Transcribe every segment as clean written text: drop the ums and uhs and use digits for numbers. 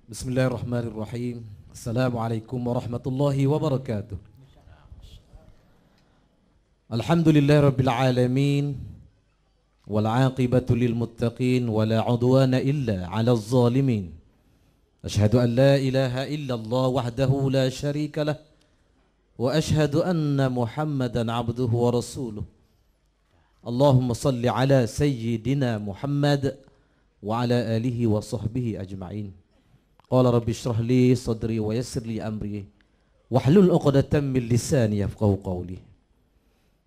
Bismillahirrahmanirrahim. Assalamualaikum warahmatullahi wabarakatuh. Alhamdulillahirabbil alamin wal 'aqibatu lil muttaqin wala 'udwana illa 'alal zalimin. Asyhadu an la ilaha illallah wahdahu la syarika lah wa asyhadu anna Muhammadan 'abduhu wa rasuluh. Allahumma salli ala sayyidina Muhammad wa ala alihi wa sahbihi ajma'in. Qala rabbi shrah li sadri wa yassir li amri wahlul 'uqdatam min lisani yafqahu qawli.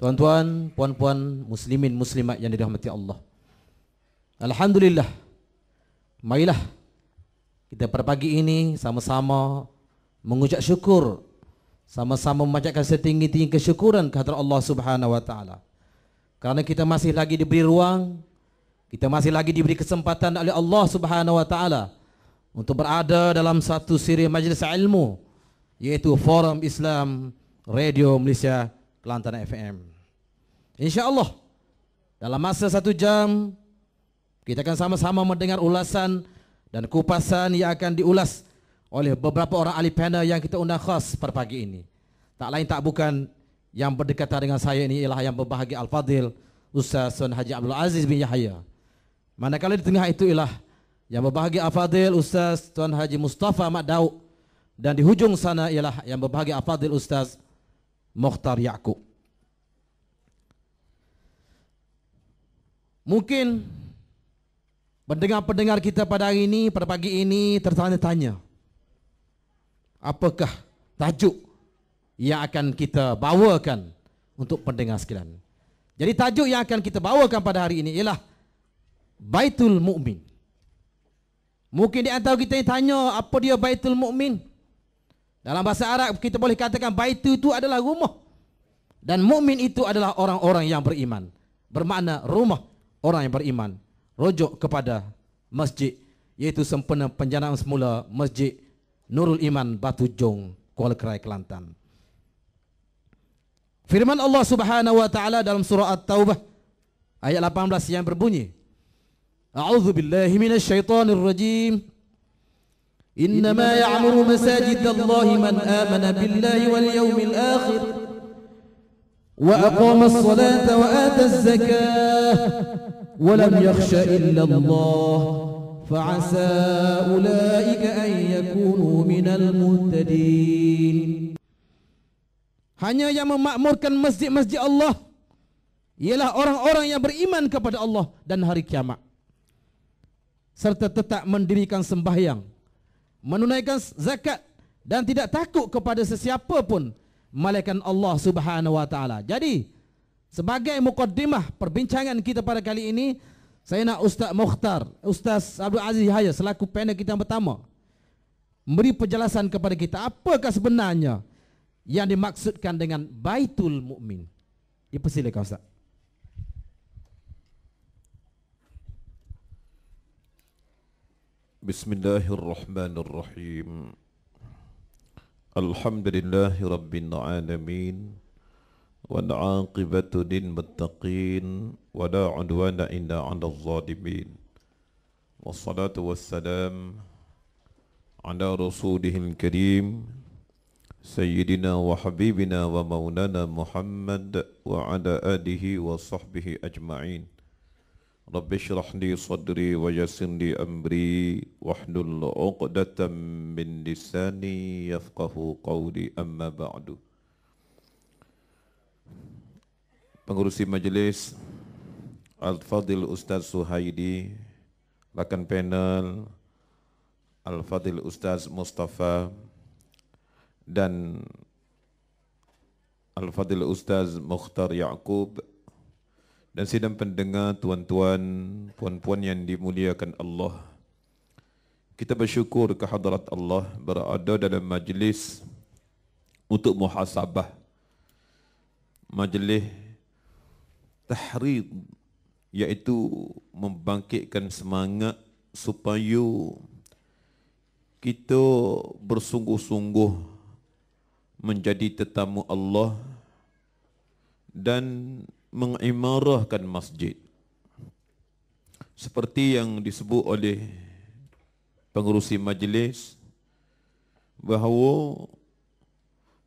Tuan-tuan, puan-puan, muslimin muslimat yang dirahmati Allah. Alhamdulillah. Marilah kita pada pagi ini sama-sama mengucap syukur, sama-sama memanjatkan setinggi-tinggi kesyukuran kehadrat Allah Subhanahu wa taala. Karena kita masih lagi diberi ruang, kita masih lagi diberi kesempatan oleh Allah Subhanahu wa taala untuk berada dalam satu siri majlis ilmu, yaitu Forum Islam Radio Malaysia Kelantan FM. InsyaAllah dalam masa 1 jam kita akan sama-sama mendengar ulasan dan kupasan yang akan diulas oleh beberapa orang ahli panel yang kita undang khas pada pagi ini. Tak lain tak bukan yang berdekatan dengan saya ini ialah yang berbahagia Al-Fadhil Ustaz Tuan Haji Abdul Aziz bin Yahya. Manakala di tengah itu ialah yang berbahagia Al-Fadhil Ustaz Tuan Haji Mustafa Ahmad Daud, dan di hujung sana ialah yang berbahagia Al-Fadhil Ustaz Mokhtar Yaakob. Mungkin pendengar-pendengar kita pada hari ini, pada pagi ini tertanya-tanya, apakah tajuk yang akan kita bawakan untuk pendengar sekalian. Jadi tajuk yang akan kita bawakan pada hari ini ialah Baitul Mukmin. Mungkin di antara kita yang tanya, apa dia Baitul Mukmin? Dalam bahasa Arab kita boleh katakan Baitu itu adalah rumah, dan mukmin itu adalah orang-orang yang beriman. Bermakna rumah orang yang beriman, rujuk kepada masjid, yaitu sempena penjanaan semula Masjid Nurul Iman Batu Jong, Kuala Kerai, Kelantan. Firman Allah Subhanahu wa taala dalam surah At-Taubah ayat 18 yang berbunyi, A'udzu billahi minasyaitonir rajim. Innama ya'muru masajidallahi man amana billahi wal yawmil akhir wa aqamas salata wa ataz zakah wa lam yakhsha illa Allah fa'asa ulaika an yakunu minal muhtadin. Hanya yang memakmurkan masjid-masjid Allah ialah orang-orang yang beriman kepada Allah dan hari kiamat, serta tetap mendirikan sembahyang, menunaikan zakat, dan tidak takut kepada sesiapa pun melainkan Allah Subhanahu wa taala. Jadi, sebagai mukaddimah perbincangan kita pada kali ini, saya nak Ustaz Mokhtar, Ustaz Abdul Aziz Yahya selaku panel kita yang pertama memberi penjelasan kepada kita apakah sebenarnya yang dimaksudkan dengan Baitul Mukmin. Dipersilakan Ustaz. Bismillahirrahmanirrahim. Alhamdulillahi rabbil alamin wal 'aqibatu lil muttaqin wa la 'udwana illa 'alal zalimin. Wassalatu wassalam ala rasulihil karim sayyidina wa habibina wa maulana Muhammad wa ala alihi wa sahbihi ajma'in. Rabbi shrah li sadri wa yassir li amri wahlul 'uqdatam min lisani yafqahu qawli, amma ba'du. Pengurusi majlis Al-Fadhil Ustaz Suhaidi, rakan panel Al-Fadhil Ustaz Mustafa dan Al-Fadhil Ustaz Mokhtar Yaakob, dan sidang pendengar, tuan-tuan, puan-puan yang dimuliakan Allah. Kita bersyukur kehadrat Allah berada dalam majlis untuk muhasabah, majlis tahrid, iaitu membangkitkan semangat supaya kita bersungguh-sungguh menjadi tetamu Allah dan mengimarahkan masjid. Seperti yang disebut oleh pengerusi majlis bahawa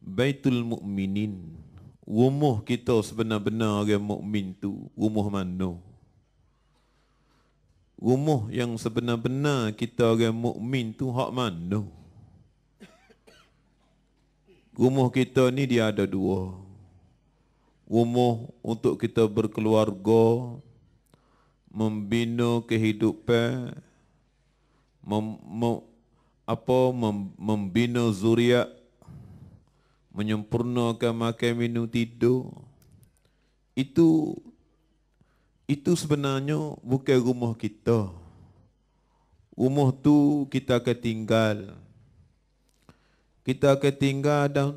Baitul Mukminin, rumah kita sebenar-benar orang mukmin tu rumah mana? Rumah yang sebenar-benar kita orang mukmin tu hak mana? Rumah kita ni dia ada dua. Rumah untuk kita berkeluarga, membina kehidupan, membina zuriat, menyempurnakan makan minum tidur. Itu sebenarnya bukan rumah kita. Rumah tu kita akan tinggal. Kita akan tinggal dan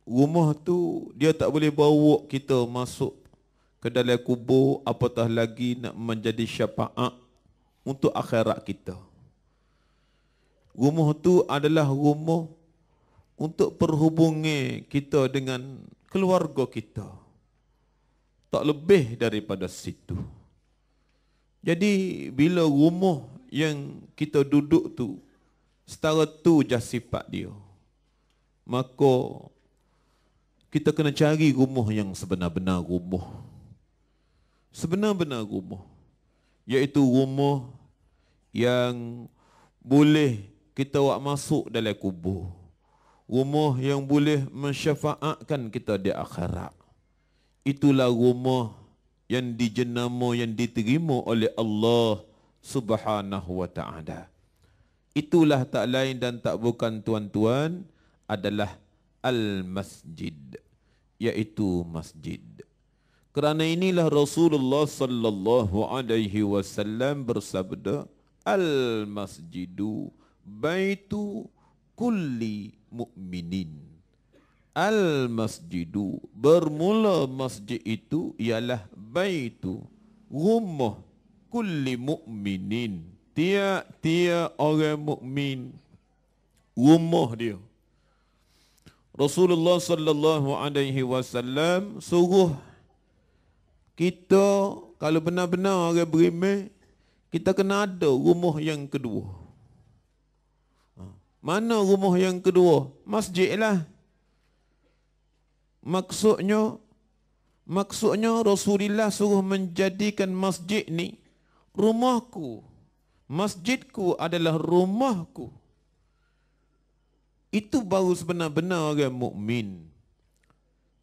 rumah tu dia tak boleh bawa kita masuk ke dalam kubur, apatah lagi nak menjadi syafaat untuk akhirat kita. Rumah tu adalah rumah untuk perhubungan kita dengan keluarga kita. Tak lebih daripada situ. Jadi bila rumah yang kita duduk tu setara tu je sifat dia, maka kita kena cari rumah yang sebenar-benar rumah. Sebenar-benar rumah, iaitu rumah yang boleh kita buat masuk dalam kubur. Rumah yang boleh mensyafaatkan kita di akhirat. Itulah rumah yang dijenama, yang diterima oleh Allah Subhanahu wa ta'ala. Itulah tak lain dan tak bukan tuan-tuan adalah al-masjid, iaitu masjid. Kerana inilah Rasulullah sallallahu alaihi wasallam bersabda, al-masjidu baitu kulli mu'minin. Al-masjidu, bermula masjid itu ialah baitu, rumah kulli mu'minin, tiap-tiap orang mukmin, rumah dia. Rasulullah sallallahu alaihi wasallam suruh kita kalau benar-benar orang beriman, kita kena ada rumah yang kedua. Mana rumah yang kedua? Masjid lah. Maksudnya Rasulullah suruh menjadikan masjid ni rumahku. Masjidku adalah rumahku. Itu baru sebenar-benar orang mukmin.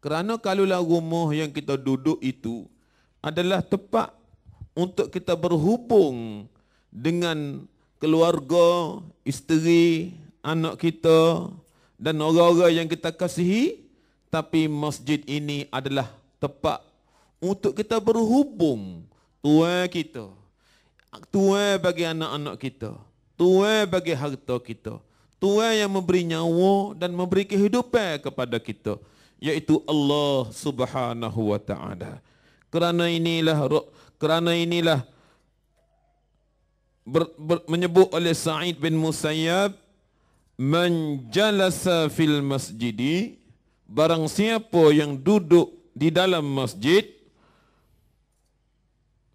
Kerana kalaulah rumah yang kita duduk itu adalah tempat untuk kita berhubung dengan keluarga, isteri, anak kita dan orang-orang yang kita kasihi, tapi masjid ini adalah tempat untuk kita berhubung Tuhan kita, Tuhan bagi anak-anak kita, Tuhan bagi harta kita, Tuhan yang memberi nyawa dan memberi kehidupan kepada kita, iaitu Allah Subhanahu wa ta'ala. Kerana inilah menyebut oleh Sa'id bin Musayyab, man jalasa fil masjidi, barang siapa yang duduk di dalam masjid,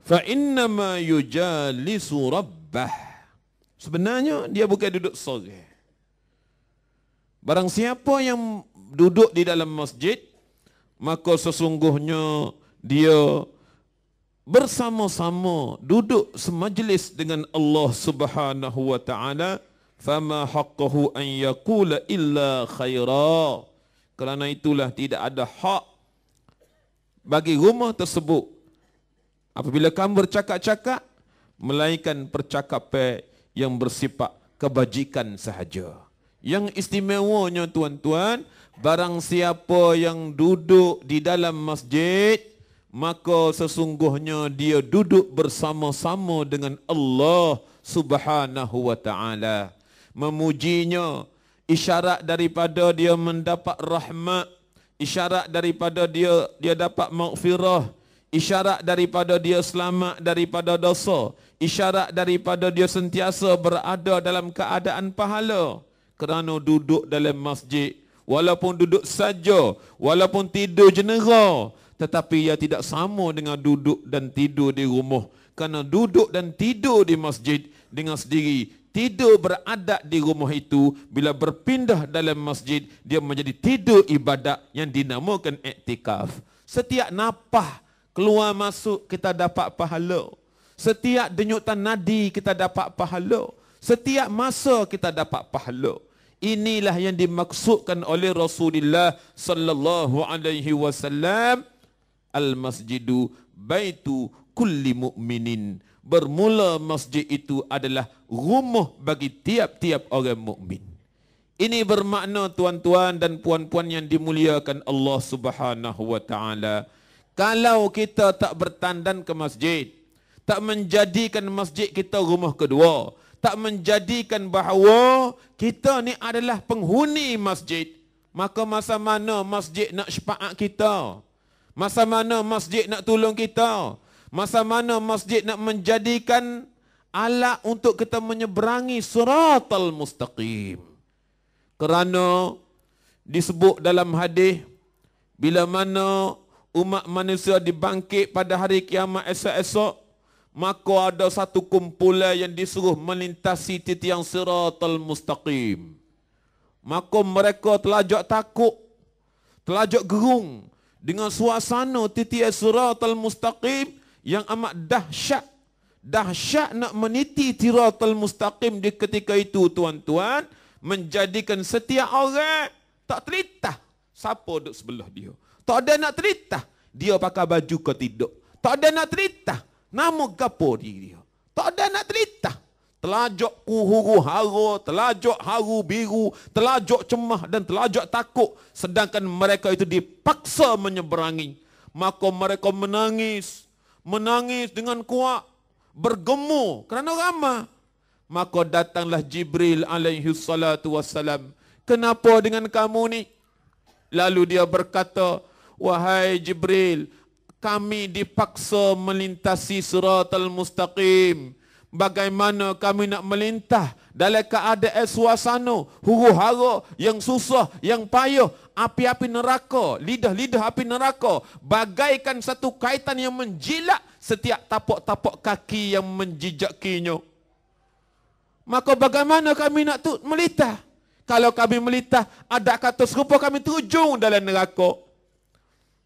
fa innama yujalisu rabbah, sebenarnya dia bukan duduk sorang. Barang siapa yang duduk di dalam masjid, maka sesungguhnya dia bersama-sama duduk semajlis dengan Allah Subhanahu wa ta'ala. Fama haqqahu an yaqula illa khaira. Kerana itulah tidak ada hak bagi rumah tersebut apabila kamu bercakap-cakap melainkan percakapan yang bersifat kebajikan sahaja. Yang istimewanya tuan-tuan, barang siapa yang duduk di dalam masjid, maka sesungguhnya dia duduk bersama-sama dengan Allah Subhanahu wa ta'ala. Memujinya, isyarat daripada dia mendapat rahmat, isyarat daripada dia dapat maghfirah, isyarat daripada dia selamat daripada dosa, isyarat daripada dia sentiasa berada dalam keadaan pahala. Kerana duduk dalam masjid, walaupun duduk saja, walaupun tidur jenera, tetapi ia tidak sama dengan duduk dan tidur di rumah. Kerana duduk dan tidur di masjid dengan sendiri tidur beradat di rumah itu, bila berpindah dalam masjid, dia menjadi tidur ibadat yang dinamakan iktikaf. Setiap napah keluar masuk kita dapat pahala. Setiap denyutan nadi kita dapat pahala. Setiap masa kita dapat pahala. Inilah yang dimaksudkan oleh Rasulullah sallallahu alaihi wasallam, al-masjidu baitu kulli mu'minin. Bermula masjid itu adalah rumah bagi tiap-tiap orang mukmin. Ini bermakna tuan-tuan dan puan-puan yang dimuliakan Allah Subhanahu wa taala, kalau kita tak bertandan ke masjid, tak menjadikan masjid kita rumah kedua, tak menjadikan bahawa kita ni adalah penghuni masjid, maka masa mana masjid nak syafaat kita? Masa mana masjid nak tolong kita? Masa mana masjid nak menjadikan alat untuk kita menyeberangi siratal mustaqim? Kerana disebut dalam hadis, bila mana umat manusia dibangkit pada hari kiamat esok-esok, maka ada satu kumpulan yang disuruh melintasi titian siratal mustaqim. Maka mereka telajak takut, telajak gerung dengan suasana titian siratal mustaqim yang amat dahsyat. Dahsyat nak meniti siratal mustaqim di ketika itu, tuan-tuan, menjadikan setiap orang tak telitah siapa duduk sebelah dia. Tak ada nak telitah dia pakai baju ke tidak. Tak ada nak telitah nama gapo dia. Tak ada nak telitah telajak huru hara, telajak haru biru, telajak cemah dan telajak takut, sedangkan mereka itu dipaksa menyeberangi. Maka mereka menangis dengan kuat, bergemur kerana ramai. Maka datanglah Jibril alaihi salatu wassalam. Kenapa dengan kamu ni? Lalu dia berkata, wahai Jibril, kami dipaksa melintasi siratal mustaqim. Bagaimana kami nak melintah dalam keadaan suasana huru hara yang susah, yang payah, api-api neraka, lidah-lidah api neraka, bagaikan satu kaitan yang menjilat setiap tapak-tapak kaki yang menjijakinya. Maka bagaimana kami nak melitah? Kalau kami melitah, ada kata serupa kami terjun dalam neraka.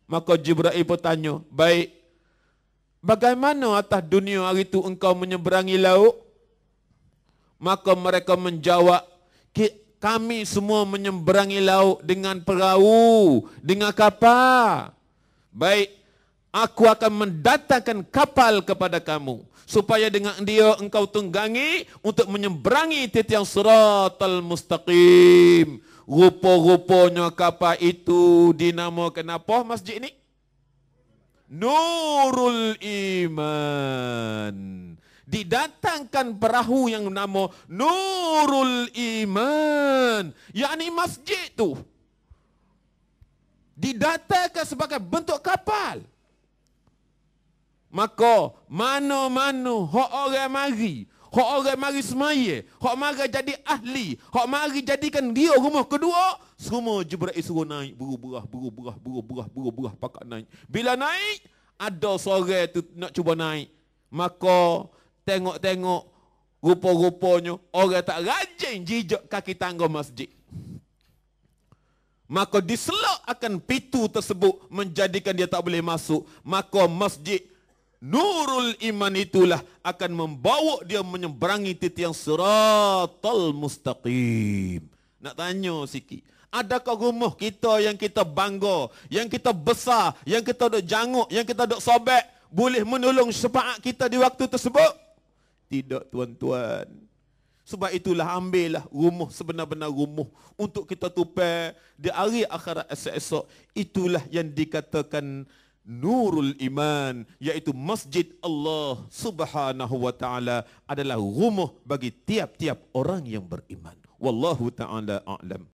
Maka Jibril bertanya, baik, bagaimana atas dunia hari itu engkau menyeberangi laut? Maka mereka menjawab, kami semua menyeberangi laut dengan perahu, dengan kapal. Baik, aku akan mendatangkan kapal kepada kamu, supaya dengan dia engkau tunggangi untuk menyeberangi titian siratal mustaqim. Rupa-rupanya kapal itu dinamakan apa masjid ini? Nurul Iman. Didatangkan perahu yang nama Nurul Iman, yakni masjid tu didatangkan sebagai bentuk kapal. Maka mana-mana hak orang mari semaya, hak mari jadi ahli, hak mari jadikan dia rumah kedua, semua Jibril suruh naik, berubah pakat naik. Bila naik, ada seorang tu nak cuba naik. Maka tengok-tengok rupa-rupanya orang tak rajin jijak kaki tangga masjid. Maka diselak akan pintu tersebut menjadikan dia tak boleh masuk. Maka masjid Nurul Iman itulah akan membawa dia menyeberangi titian siratal mustaqim. Nak tanya sikit, adakah rumah kita yang kita bangga, yang kita besar, yang kita duk janguk, yang kita duk sobek, boleh menolong syafaat kita di waktu tersebut? Tidak, tuan-tuan. Sebab itulah ambillah rumah sebenar-benar rumah untuk kita tupai di hari akhirat esok-esok. Itulah yang dikatakan Nurul Iman, yaitu masjid Allah Subhanahu wa taala adalah rumah bagi tiap-tiap orang yang beriman. Wallahu taala a'lam.